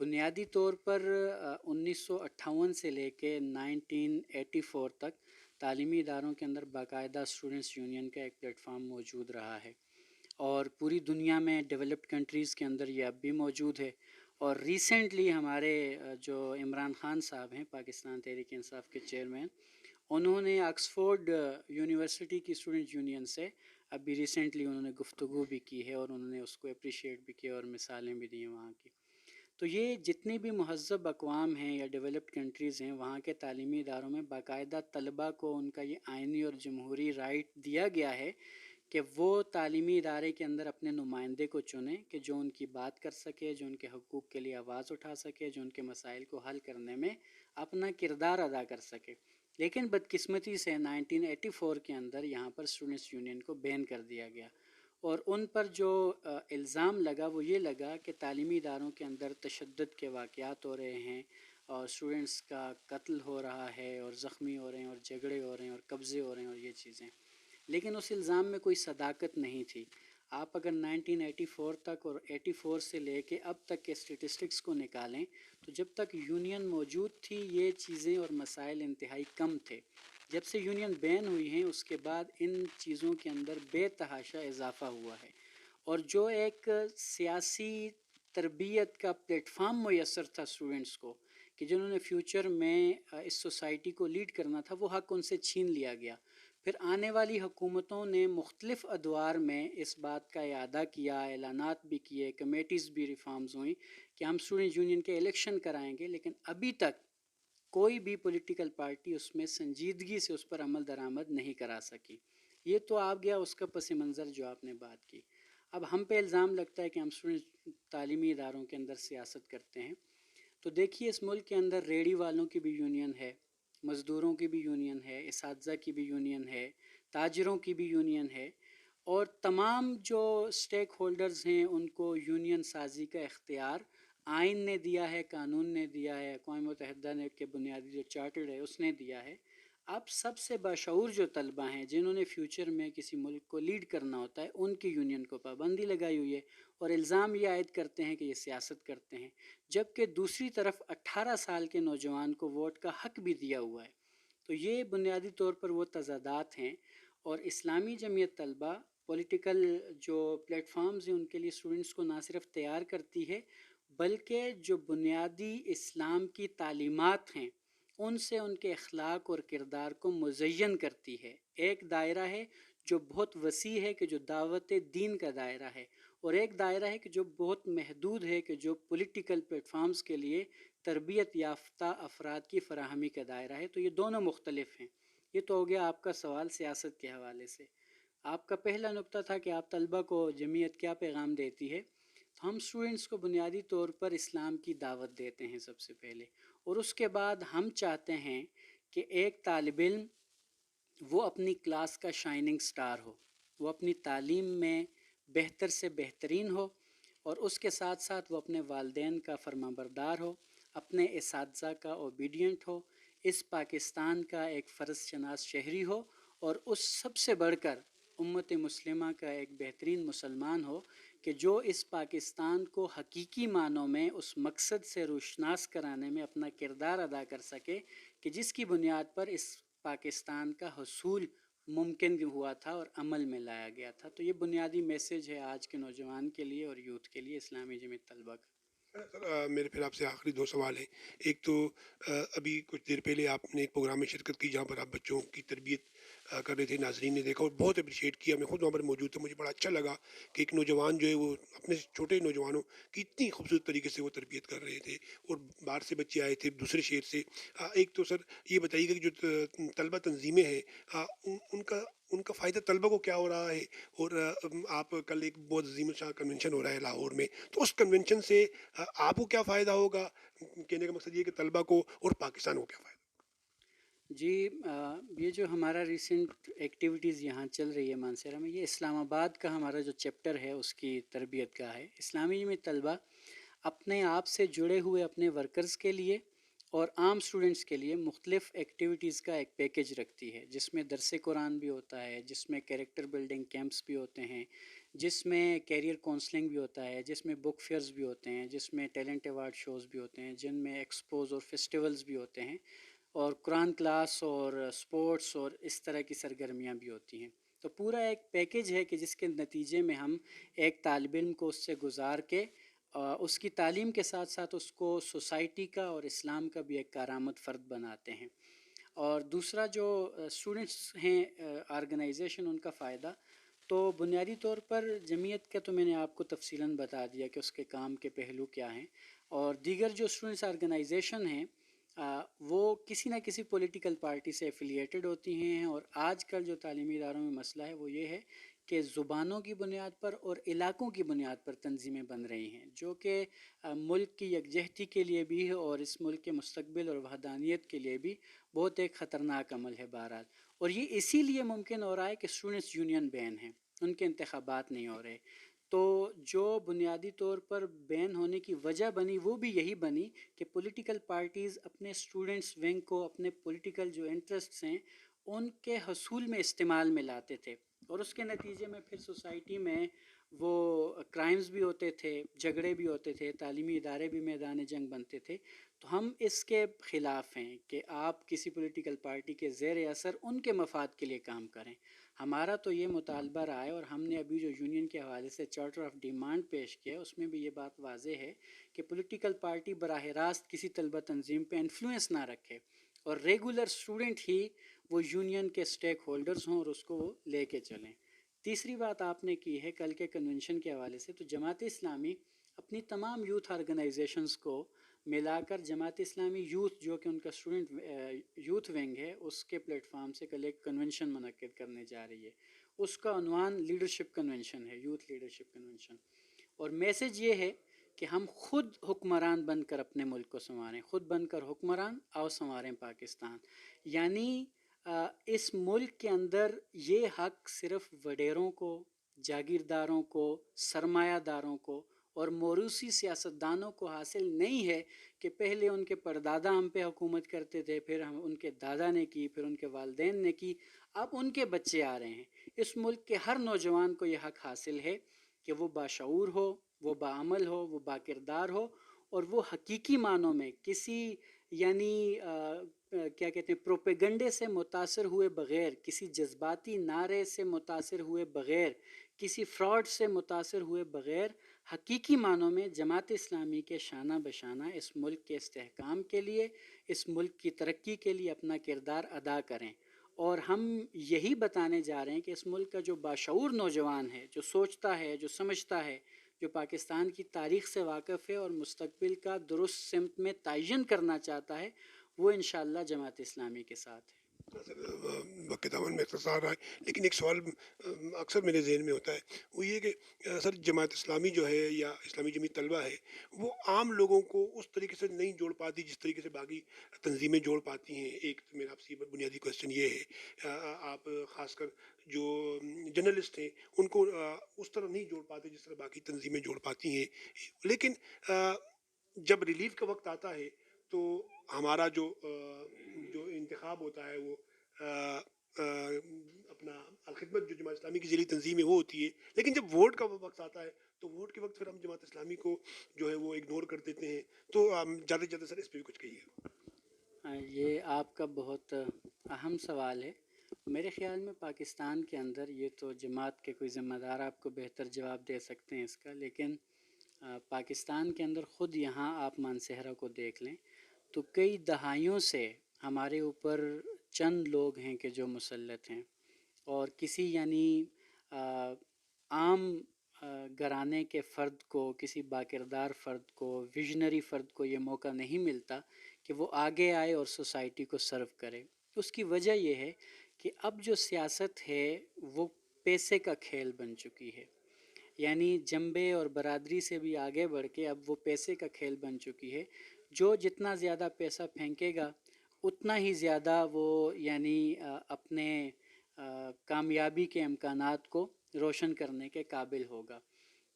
بنیادی طور پر 1958 سے لے کے 1984 تک تعلیمی اداروں کے اندر باقاعدہ اسٹوڈنٹس یونین کا ایک پلیٹ فارم موجود رہا ہے، اور پوری دنیا میں ڈیولپڈ کنٹریز کے اندر یہ اب بھی موجود ہے۔ اور ریسنٹلی ہمارے جو عمران خان صاحب ہیں، پاکستان تحریک انصاف کے چیئرمین، انہوں نے آکسفورڈ یونیورسٹی کی اسٹوڈنٹ یونین سے ابھی ریسنٹلی انہوں نے گفتگو بھی کی ہے، اور انہوں نے اس کو اپریشیٹ بھی کیا اور مثالیں بھی دی ہیں وہاں کی۔ تو یہ جتنی بھی مہذب اقوام ہیں یا ڈیولپڈ کنٹریز ہیں، وہاں کے تعلیمی اداروں میں باقاعدہ طلباء کو ان کا یہ آئینی اور جمہوری رائٹ دیا گیا ہے کہ وہ تعلیمی ادارے کے اندر اپنے نمائندے کو چنیں کہ جو ان کی بات کر سکے، جو ان کے حقوق کے لیے آواز اٹھا سکے، جو ان کے مسائل کو حل کرنے میں اپنا کردار ادا کر سکے۔ لیکن بدقسمتی سے 1984 کے اندر یہاں پر اسٹوڈنٹس یونین کو بین کر دیا گیا، اور ان پر جو الزام لگا وہ یہ لگا کہ تعلیمی اداروں کے اندر تشدد کے واقعات ہو رہے ہیں، اور اسٹوڈنٹس کا قتل ہو رہا ہے، اور زخمی ہو رہے ہیں، اور جھگڑے ہو رہے ہیں، اور قبضے ہو رہے ہیں، اور یہ چیزیں۔ لیکن اس الزام میں کوئی صداقت نہیں تھی۔ آپ اگر 1984 تک اور 84 سے لے کے اب تک کے اسٹیٹسٹکس کو نکالیں تو جب تک یونین موجود تھی یہ چیزیں اور مسائل انتہائی کم تھے۔ جب سے یونین بین ہوئی ہیں اس کے بعد ان چیزوں کے اندر بے تحاشا اضافہ ہوا ہے، اور جو ایک سیاسی تربیت کا پلیٹ فارم میسر تھا اسٹوڈنٹس کو کہ جنہوں نے فیوچر میں اس سوسائٹی کو لیڈ کرنا تھا، وہ حق ان سے چھین لیا گیا۔ پھر آنے والی حکومتوں نے مختلف ادوار میں اس بات کا اعادہ کیا، اعلانات بھی کیے، کمیٹیز بھی ریفارمز ہوئیں کہ ہم اسٹوڈنٹ یونین کے الیکشن کرائیں گے، لیکن ابھی تک کوئی بھی پولیٹیکل پارٹی اس میں سنجیدگی سے اس پر عمل درآمد نہیں کرا سکی۔ یہ تو آپ گیا اس کا پس منظر جو آپ نے بات کی۔ اب ہم پہ الزام لگتا ہے کہ ہم اسٹوڈنٹ تعلیمی اداروں کے اندر سیاست کرتے ہیں، تو دیکھیے اس ملک کے اندر ریڑھی والوں کی بھی یونین ہے، مزدوروں کی بھی یونین ہے، اساتذہ کی بھی یونین ہے، تاجروں کی بھی یونین ہے، اور تمام جو اسٹیک ہولڈرز ہیں ان کو یونین سازی کا اختیار آئین نے دیا ہے، قانون نے دیا ہے، اقوام متحدہ نے کے بنیادی جو چارٹر ہے اس نے دیا ہے۔ اب سب سے باشعور جو طلبہ ہیں جنہوں نے فیوچر میں کسی ملک کو لیڈ کرنا ہوتا ہے ان کی یونین کو پابندی لگائی ہوئی ہے، اور الزام یہ عائد کرتے ہیں کہ یہ سیاست کرتے ہیں، جبکہ دوسری طرف 18 سال کے نوجوان کو ووٹ کا حق بھی دیا ہوا ہے۔ تو یہ بنیادی طور پر وہ تضادات ہیں، اور اسلامی جمعیت طلبہ پولیٹیکل جو پلیٹ فارمز ہیں ان کے لیے اسٹوڈنٹس کو نہ صرف تیار کرتی ہے بلکہ جو بنیادی اسلام کی تعلیمات ہیں ان سے ان کے اخلاق اور کردار کو مزین کرتی ہے۔ ایک دائرہ ہے جو بہت وسیع ہے کہ جو دعوت دین کا دائرہ ہے، اور ایک دائرہ ہے کہ جو بہت محدود ہے کہ جو پولیٹیکل پلیٹ فارمز کے لیے تربیت یافتہ افراد کی فراہمی کا دائرہ ہے۔ تو یہ دونوں مختلف ہیں۔ یہ تو ہو گیا آپ کا سوال سیاست کے حوالے سے۔ آپ کا پہلا نقطہ تھا کہ آپ طلبہ کو جمعیت کیا پیغام دیتی ہے، تو ہم اسٹوڈنٹس کو بنیادی طور پر اسلام کی دعوت دیتے ہیں سب سے پہلے، اور اس کے بعد ہم چاہتے ہیں کہ ایک طالب علم وہ اپنی کلاس کا شائننگ سٹار ہو، وہ اپنی تعلیم میں بہتر سے بہترین ہو، اور اس کے ساتھ ساتھ وہ اپنے والدین کا فرما بردار ہو، اپنے اساتذہ کا اوبیڈینٹ ہو، اس پاکستان کا ایک فرض شناس شہری ہو، اور اس سب سے بڑھ کر امت مسلمہ کا ایک بہترین مسلمان ہو کہ جو اس پاکستان کو حقیقی معنوں میں اس مقصد سے روشناس کرانے میں اپنا کردار ادا کر سکے کہ جس کی بنیاد پر اس پاکستان کا حصول ممکن ہوا تھا اور عمل میں لایا گیا تھا۔ تو یہ بنیادی میسیج ہے آج کے نوجوان کے لیے اور یوتھ کے لیے، اسلامی جمعیت طلبہ کا۔ سر میرے پھر آپ سے آخری دو سوال ہیں۔ ایک تو ابھی کچھ دیر پہلے آپ نے ایک پروگرام میں شرکت کی جہاں پر آپ بچوں کی تربیت کر رہے تھے، ناظرین نے دیکھا اور بہت اپریشیٹ کیا، میں خود وہاں پر موجود تھا، مجھے بڑا اچھا لگا کہ ایک نوجوان جو ہے وہ اپنے چھوٹے نوجوانوں کی اتنی خوبصورت طریقے سے وہ تربیت کر رہے تھے، اور باہر سے بچے آئے تھے دوسرے شہر سے۔ ایک تو سر یہ بتائیے گا کہ جو طلبہ تنظیمیں ہیں ان کا فائدہ طلبہ کو کیا ہو رہا ہے، اور آپ کل ایک بہت عظیم الشان کنونشن ہو رہا ہے لاہور میں، تو اس کنونشن سے آپ کو کیا فائدہ ہوگا؟ کہنے کا مقصد یہ کہ طلبہ کو اور پاکستان کو کیا فائدہ؟ جی، یہ جو ہمارا ریسنٹ ایکٹیویٹیز یہاں چل رہی ہے مانسہرہ میں، یہ اسلام آباد کا ہمارا جو چیپٹر ہے اس کی تربیت کا ہے۔ اسلامی جمعیت طلبہ اپنے آپ سے جڑے ہوئے اپنے ورکرز کے لیے اور عام اسٹوڈنٹس کے لیے مختلف ایکٹیویٹیز کا ایک پیکیج رکھتی ہے، جس میں درس قرآن بھی ہوتا ہے، جس میں کیریکٹر بلڈنگ کیمپس بھی ہوتے ہیں، جس میں کیریئر کونسلنگ بھی ہوتا ہے، جس میں بک فیئرز بھی ہوتے ہیں، جس میں ٹیلنٹ ایوارڈ شوز بھی ہوتے ہیں، جن میں ایکسپوز اور فیسٹیولز بھی ہوتے ہیں، اور قرآن کلاس اور سپورٹس اور اس طرح کی سرگرمیاں بھی ہوتی ہیں۔ تو پورا ایک پیکیج ہے کہ جس کے نتیجے میں ہم ایک طالب علم کو اس سے گزار کے اس کی تعلیم کے ساتھ ساتھ اس کو سوسائٹی کا اور اسلام کا بھی ایک کارآمد فرد بناتے ہیں۔ اور دوسرا جو اسٹوڈنٹس ہیں آرگنائزیشن ان کا فائدہ، تو بنیادی طور پر جمعیت کا تو میں نے آپ کو تفصیلاً بتا دیا کہ اس کے کام کے پہلو کیا ہیں، اور دیگر جو اسٹوڈنٹس آرگنائزیشن ہیں وہ کسی نہ کسی پولیٹیکل پارٹی سے ایفیلیٹڈ ہوتی ہیں، اور آج کل جو تعلیمی اداروں میں مسئلہ ہے وہ یہ ہے کہ زبانوں کی بنیاد پر اور علاقوں کی بنیاد پر تنظیمیں بن رہی ہیں، جو کہ ملک کی یکجہتی کے لیے بھی ہے اور اس ملک کے مستقبل اور وحدانیت کے لیے بھی بہت ایک خطرناک عمل ہے بہرحال۔ اور یہ اسی لیے ممکن ہو رہا ہے کہ اسٹوڈنٹس یونین بین ہیں، ان کے انتخابات نہیں ہو رہے۔ تو جو بنیادی طور پر بین ہونے کی وجہ بنی وہ بھی یہی بنی کہ پولیٹیکل پارٹیز اپنے اسٹوڈنٹس ونگ کو اپنے پولیٹیکل جو انٹرسٹس ہیں ان کے حصول میں استعمال میں لاتے تھے، اور اس کے نتیجے میں پھر سوسائٹی میں وہ کرائمز بھی ہوتے تھے، جھگڑے بھی ہوتے تھے، تعلیمی ادارے بھی میدان جنگ بنتے تھے۔ تو ہم اس کے خلاف ہیں کہ آپ کسی پولیٹیکل پارٹی کے زیر اثر ان کے مفاد کے لیے کام کریں۔ ہمارا تو یہ مطالبہ رہا ہے، اور ہم نے ابھی جو یونین کے حوالے سے چارٹر آف ڈیمانڈ پیش کیا اس میں بھی یہ بات واضح ہے کہ پولیٹیکل پارٹی براہ راست کسی طلبہ تنظیم پہ انفلوئنس نہ رکھے، اور ریگولر اسٹوڈنٹ ہی وہ یونین کے سٹیک ہولڈرز ہوں اور اس کو وہ لے کے چلیں۔ تیسری بات آپ نے کی ہے کل کے کنونشن کے حوالے سے، تو جماعت اسلامی اپنی تمام یوتھ آرگنائزیشنز کو ملا کر جماعت اسلامی یوتھ جو کہ ان کا اسٹوڈنٹ یوتھ ونگ ہے اس کے پلیٹ فارم سے کل ایک کنونشن منعقد کرنے جا رہی ہے۔ اس کا عنوان لیڈرشپ کنونشن ہے، یوتھ لیڈرشپ کنونشن، اور میسج یہ ہے کہ ہم خود حکمران بن کر اپنے ملک کو سنواریں، خود بن کر حکمران آؤ سنواریں پاکستان۔ یعنی اس ملک کے اندر یہ حق صرف وڈیروں کو، جاگیرداروں کو، سرمایہ داروں کو اور موروثی سیاستدانوں کو حاصل نہیں ہے کہ پہلے ان کے پردادا ہم پہ حکومت کرتے تھے، پھر ہم ان کے دادا نے کی، پھر ان کے والدین نے کی، اب ان کے بچے آ رہے ہیں۔ اس ملک کے ہر نوجوان کو یہ حق حاصل ہے کہ وہ باشعور ہو، وہ باعمل ہو، وہ باکردار ہو، اور وہ حقیقی معنوں میں کسی یعنی کیا کہتے ہیں پروپیگنڈے سے متاثر ہوئے بغیر، کسی جذباتی نعرے سے متاثر ہوئے بغیر، کسی فراڈ سے متاثر ہوئے بغیر حقیقی معنوں میں جماعت اسلامی کے شانہ بشانہ اس ملک کے استحکام کے لیے، اس ملک کی ترقی کے لیے اپنا کردار ادا کریں۔ اور ہم یہی بتانے جا رہے ہیں کہ اس ملک کا جو باشعور نوجوان ہے، جو سوچتا ہے، جو سمجھتا ہے، جو پاکستان کی تاریخ سے واقف ہے اور مستقبل کا درست سمت میں تعین کرنا چاہتا ہے، وہ انشاءاللہ جماعت اسلامی کے ساتھ ہے۔ سر وقت دامن میں اختصار رہا ہے، لیکن ایک سوال اکثر میرے ذہن میں ہوتا ہے، وہ یہ کہ سر جماعت اسلامی جو ہے یا اسلامی جمعیت طلبہ ہے وہ عام لوگوں کو اس طریقے سے نہیں جوڑ پاتی جس طریقے سے باقی تنظیمیں جوڑ پاتی ہیں۔ ایک تو میرا آپ سے بنیادی کوشچن یہ ہے، آپ خاص کر جو جرنلسٹ ہیں ان کو اس طرح نہیں جوڑ پاتے جس طرح باقی تنظیمیں جوڑ پاتی ہیں، لیکن جب ریلیف کا وقت آتا ہے تو ہمارا جو انتخاب ہوتا ہے وہ اپنا الخدمت جو جماعت اسلامی کی ذیلی تنظیم ہے وہ ہوتی ہے، لیکن جب ووٹ کا وقت آتا ہے تو ووٹ کے وقت پھر ہم جماعت اسلامی کو جو ہے وہ اگنور کر دیتے ہیں۔ تو زیادہ سے زیادہ سر اس پہ بھی کچھ کہیے۔ یہ آپ کا بہت اہم سوال ہے۔ میرے خیال میں پاکستان کے اندر، یہ تو جماعت کے کوئی ذمہ دار آپ کو بہتر جواب دے سکتے ہیں اس کا، لیکن پاکستان کے اندر خود یہاں آپ مانسہرہ کو دیکھ لیں تو کئی دہائیوں سے ہمارے اوپر چند لوگ ہیں کہ جو مسلط ہیں، اور کسی یعنی عام گھرانے کے فرد کو، کسی باکردار فرد کو، ویژنری فرد کو یہ موقع نہیں ملتا کہ وہ آگے آئے اور سوسائٹی کو سرو کرے۔ اس کی وجہ یہ ہے کہ اب جو سیاست ہے وہ پیسے کا کھیل بن چکی ہے، یعنی جنبے اور برادری سے بھی آگے بڑھ کے اب وہ پیسے کا کھیل بن چکی ہے۔ جو جتنا زیادہ پیسہ پھینکے گا اتنا ہی زیادہ وہ یعنی اپنے کامیابی کے امکانات کو روشن کرنے کے قابل ہوگا۔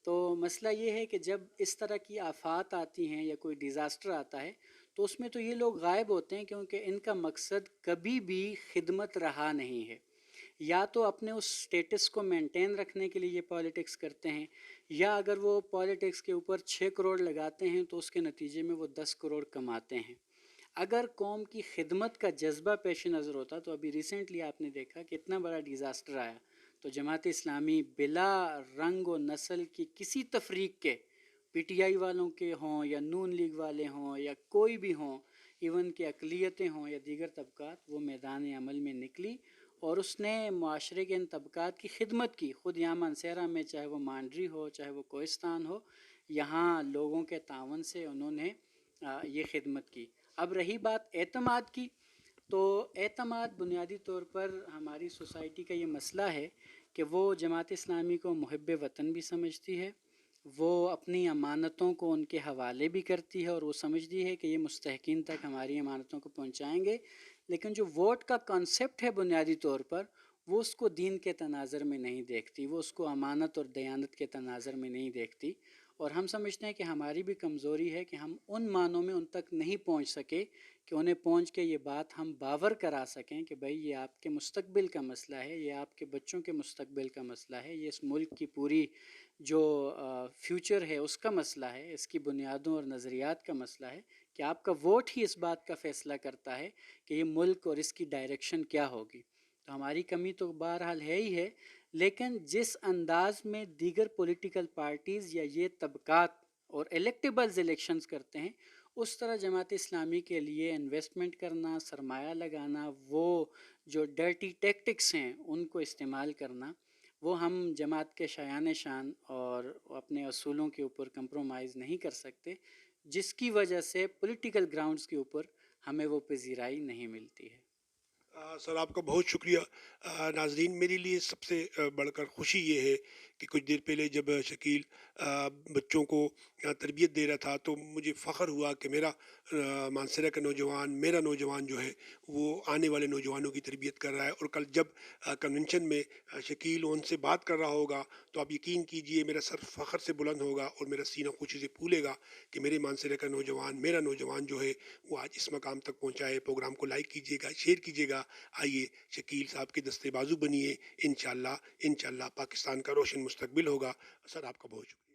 تو مسئلہ یہ ہے کہ جب اس طرح کی آفات آتی ہیں یا کوئی ڈیزاسٹر آتا ہے تو اس میں تو یہ لوگ غائب ہوتے ہیں کیونکہ ان کا مقصد کبھی بھی خدمت رہا نہیں ہے. یا تو اپنے اس سٹیٹس کو مینٹین رکھنے کے لیے یہ پالیٹکس کرتے ہیں، یا اگر وہ پالیٹکس کے اوپر 6 کروڑ لگاتے ہیں تو اس کے نتیجے میں وہ 10 کروڑ کماتے ہیں. اگر قوم کی خدمت کا جذبہ پیش نظر ہوتا تو ابھی ریسنٹلی آپ نے دیکھا کہ اتنا بڑا ڈیزاسٹر آیا تو جماعت اسلامی بلا رنگ و نسل کی کسی تفریق کے، پی ٹی آئی والوں کے ہوں یا نون لیگ والے ہوں یا کوئی بھی ہوں، ایون کہ اقلیتیں ہوں یا دیگر طبقات، وہ میدان عمل میں نکلی اور اس نے معاشرے کے ان طبقات کی خدمت کی. خود یہاں مانسہرہ میں چاہے وہ مانڈری ہو چاہے وہ کوہستان ہو، یہاں لوگوں کے تعاون سے انہوں نے یہ خدمت کی. اب رہی بات اعتماد کی، تو اعتماد بنیادی طور پر ہماری سوسائٹی کا یہ مسئلہ ہے کہ وہ جماعت اسلامی کو محب وطن بھی سمجھتی ہے، وہ اپنی امانتوں کو ان کے حوالے بھی کرتی ہے اور وہ سمجھتی ہے کہ یہ مستحقین تک ہماری امانتوں کو پہنچائیں گے، لیکن جو ووٹ کا کانسیپٹ ہے بنیادی طور پر وہ اس کو دین کے تناظر میں نہیں دیکھتی، وہ اس کو امانت اور دیانت کے تناظر میں نہیں دیکھتی. اور ہم سمجھتے ہیں کہ ہماری بھی کمزوری ہے کہ ہم ان معنوں میں ان تک نہیں پہنچ سکے کہ انہیں پہنچ کے یہ بات ہم باور کرا سکیں کہ بھائی یہ آپ کے مستقبل کا مسئلہ ہے، یہ آپ کے بچوں کے مستقبل کا مسئلہ ہے، یہ اس ملک کی پوری جو فیوچر ہے اس کا مسئلہ ہے، اس کی بنیادوں اور نظریات کا مسئلہ ہے، کہ آپ کا ووٹ ہی اس بات کا فیصلہ کرتا ہے کہ یہ ملک اور اس کی ڈائریکشن کیا ہوگی. تو ہماری کمی تو بہرحال ہے ہی ہے، لیکن جس انداز میں دیگر پولیٹیکل پارٹیز یا یہ طبقات اور الیکٹیبلز الیکشنز کرتے ہیں، اس طرح جماعت اسلامی کے لیے انویسٹمنٹ کرنا، سرمایہ لگانا، وہ جو ڈرٹی ٹیکٹکس ہیں ان کو استعمال کرنا، وہ ہم جماعت کے شایان شان اور اپنے اصولوں کے اوپر کمپرومائز نہیں کر سکتے، جس کی وجہ سے پولیٹیکل گراؤنڈز کے اوپر ہمیں وہ پذیرائی نہیں ملتی ہے. سر آپ کا بہت شکریہ. ناظرین، میرے لیے سب سے بڑھ کر خوشی یہ ہے کہ کچھ دیر پہلے جب شکیل بچوں کو تربیت دے رہا تھا تو مجھے فخر ہوا کہ میرا مانسہرہ کا نوجوان، میرا نوجوان جو ہے وہ آنے والے نوجوانوں کی تربیت کر رہا ہے. اور کل جب کنونشن میں شکیل ان سے بات کر رہا ہوگا تو آپ یقین کیجئے میرا سر فخر سے بلند ہوگا اور میرا سینہ خوشی سے پھولے گا کہ میرے مانسہرہ کا نوجوان، میرا نوجوان جو ہے وہ آج اس مقام تک پہنچا ہے. پروگرام کو لائک کیجیے گا، شیئر کیجیے گا. آئیے شکیل صاحب کے دستے بازو بنیے، انشاءاللہ پاکستان کا روشن مستقبل ہوگا. سر آپ کا بہت شکریہ.